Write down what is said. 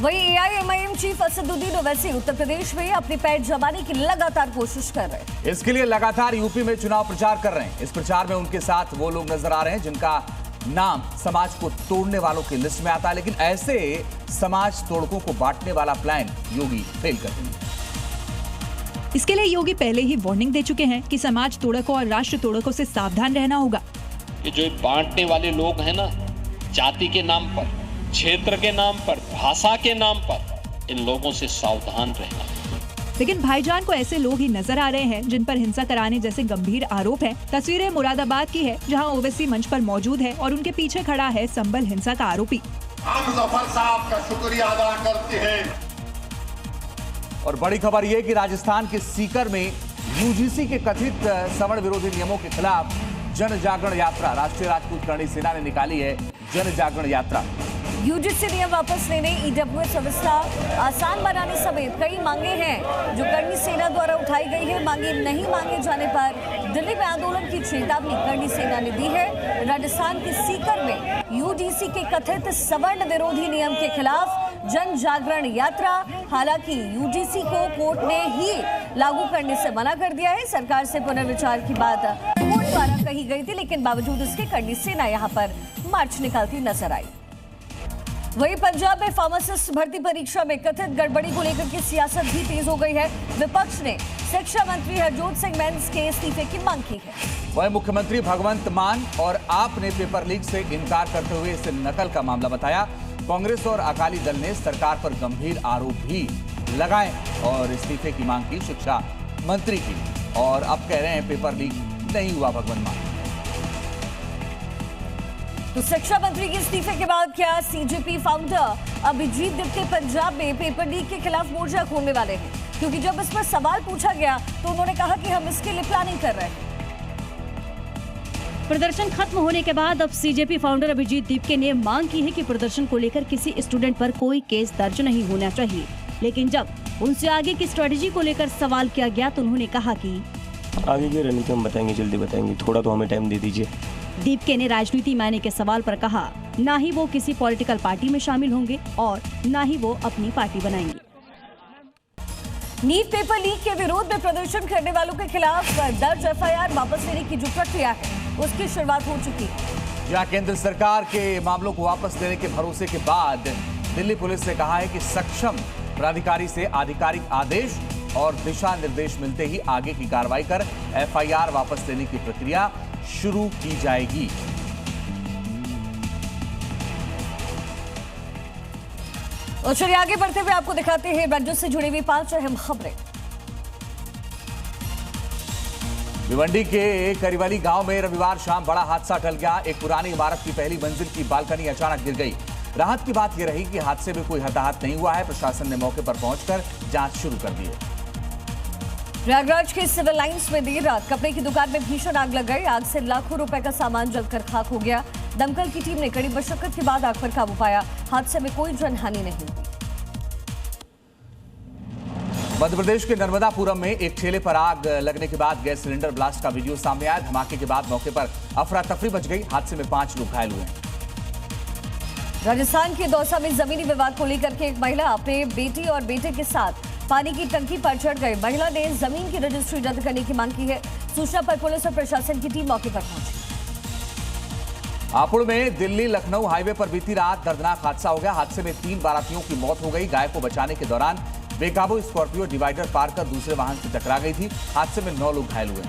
वहीं AIMIM chief Asaduddin Owaisi Uttar Pradesh में अपनी पैठ जमाने की लगातार कोशिश कर रहे हैं। इसके लिए लगातार यूपी में चुनाव प्रचार कर रहे हैं। इस प्रचार में उनके साथ वो लोग नजर आ रहे हैं जिनका नाम समाज को तोड़ने वालों की लिस्ट में आता है, लेकिन ऐसे समाज तोड़कों को बांटने वाला प्लान योगी फेल कर देंगे। इसके लिए योगी पहले ही वार्निंग दे चुके हैं कि समाज तोड़कों और राष्ट्र तोड़कों से सावधान रहना होगा। ये जो बांटने वाले लोग हैं ना, जाति के नाम पर, क्षेत्र के नाम पर, भाषा के नाम पर, इन लोगों से सावधान रहना। लेकिन भाईजान को ऐसे लोग ही नजर आ रहे हैं जिन पर हिंसा कराने जैसे गंभीर आरोप हैं। तस्वीरें मुरादाबाद की है जहां ओवैसी मंच पर मौजूद है और उनके पीछे खड़ा है संभल हिंसा का आरोपी। हम जफर साहब का शुक्रिया अदा करते हैं। और बड़ी खबर यह कि राजस्थान के सीकर में यूजीसी के कथित सवर्ण विरोधी नियमों के खिलाफ जन जागरण यात्रा राष्ट्रीय राजपूत करणी सेना ने निकाली है। जन जागरण यात्रा यूजीसी नियम वापस लेने, ईडब्ल्यूएस व्यवस्था आसान बनाने समेत कई मांगे हैं जो करणी सेना द्वारा उठाई गई है। मांगे नहीं मांगे जाने पर दिल्ली में आंदोलन की चेतावनी करणी सेना ने दी है। राजस्थान के सीकर में यूजीसी के कथित सवर्ण विरोधी नियम के खिलाफ जन जागरण यात्रा। हालांकि यूजीसी को कोर्ट ने ही लागू करने से मना कर दिया है। सरकार से पुनर्विचार की बात कोर्ट द्वारा कही गई थी, लेकिन बावजूद इसके करणी सेना यहाँ पर मार्च निकालती नजर आई। वहीं पंजाब में फार्मासिस्ट भर्ती परीक्षा में कथित गड़बड़ी को लेकर की सियासत भी तेज हो गई है। विपक्ष ने शिक्षा मंत्री हरजोत सिंह बैंस के इस्तीफे की मांग की है। वहीं मुख्यमंत्री भगवंत मान और आप ने पेपर लीक से इनकार करते हुए इसे नकल का मामला बताया। कांग्रेस और अकाली दल ने सरकार पर गंभीर आरोप भी लगाए और इस्तीफे की मांग की शिक्षा मंत्री की, और अब कह रहे हैं पेपर लीक नहीं हुआ। भगवंत मान तो शिक्षा मंत्री के इस्तीफे के बाद क्या सीजेपी फाउंडर अभिजीत दिप्ते पंजाब में पेपर लीक के खिलाफ मोर्चा खोलने वाले हैं? क्योंकि जब इस पर सवाल पूछा गया तो उन्होंने कहा कि हम इसके लिए प्लानिंग कर रहे हैं। प्रदर्शन खत्म होने के बाद अब सीजेपी फाउंडर अभिजीत दिप्ते ने मांग की है कि प्रदर्शन को लेकर किसी स्टूडेंट पर कोई केस दर्ज नहीं होना चाहिए। लेकिन जब उनसे आगे की स्ट्रेटेजी को लेकर सवाल किया गया तो उन्होंने कहा कि आगे की रणनीति हम बताएंगे, जल्दी बताएंगे, थोड़ा तो हमें टाइम दे दीजिए। दीपके ने राजनीति मायने के सवाल पर कहा ना ही वो किसी पॉलिटिकल पार्टी में शामिल होंगे और ना ही वो अपनी पार्टी बनाएंगे। नीट पेपर लीक के विरोध में प्रदर्शन करने वालों के खिलाफ दर्ज एफआईआर वापस लेने की जो प्रक्रिया है उसकी शुरुआत हो चुकी है। जहां केंद्र सरकार के मामलों को वापस लेने के भरोसे के बाद दिल्ली पुलिस ने कहा है कि सक्षम प्राधिकारी से आधिकारिक आदेश और दिशा निर्देश मिलते ही आगे की कार्रवाई कर एफआईआर वापस लेने की प्रक्रिया शुरू की जाएगी। और चलिए आगे बढ़ते हुए आपको दिखाते हैं राज्यों से जुड़ी हुई 5 अहम खबरें। भिवंडी के करीवाली गांव में रविवार शाम बड़ा हादसा टल गया। एक पुरानी इमारत की पहली मंजिल की बालकनी अचानक गिर गई। राहत की बात यह रही कि हादसे में कोई हताहत नहीं हुआ है। प्रशासन ने मौके पर पहुंचकर जांच शुरू कर दी है। प्रयागराज के सिविल लाइंस में देर रात कपड़े की दुकान में भीषण आग लग गई। आग से लाखों रुपए का सामान जलकर खाक हो गया। दमकल की टीम ने कड़ी मशक्कत के बाद आग पर काबू पाया। हादसे में कोई जनहानि नहीं हुई। मध्य प्रदेश के नर्मदापुरम में एक ठेले पर आग लगने के बाद गैस सिलेंडर ब्लास्ट का वीडियो सामने आया। धमाके के बाद मौके पर अफरा तफरी मच गई। हादसे में 5 लोग घायल हुए। राजस्थान के दौसा में जमीनी विवाद को लेकर के एक महिला अपने बेटी और बेटे के साथ पानी की टंकी पर चढ़ गई। महिला ने जमीन की रजिस्ट्री रद्द करने की मांग की है। सूचना पर पुलिस और प्रशासन की टीम मौके पर पहुंची। हापुड़ में दिल्ली लखनऊ हाईवे पर बीती रात दर्दनाक हादसा हो गया। हादसे में 3 बारातियों की मौत हो गई। गाय को बचाने के दौरान बेकाबू स्कॉर्पियो डिवाइडर पार कर दूसरे वाहन से टकरा गई थी। हादसे में 9 लोग घायल हुए।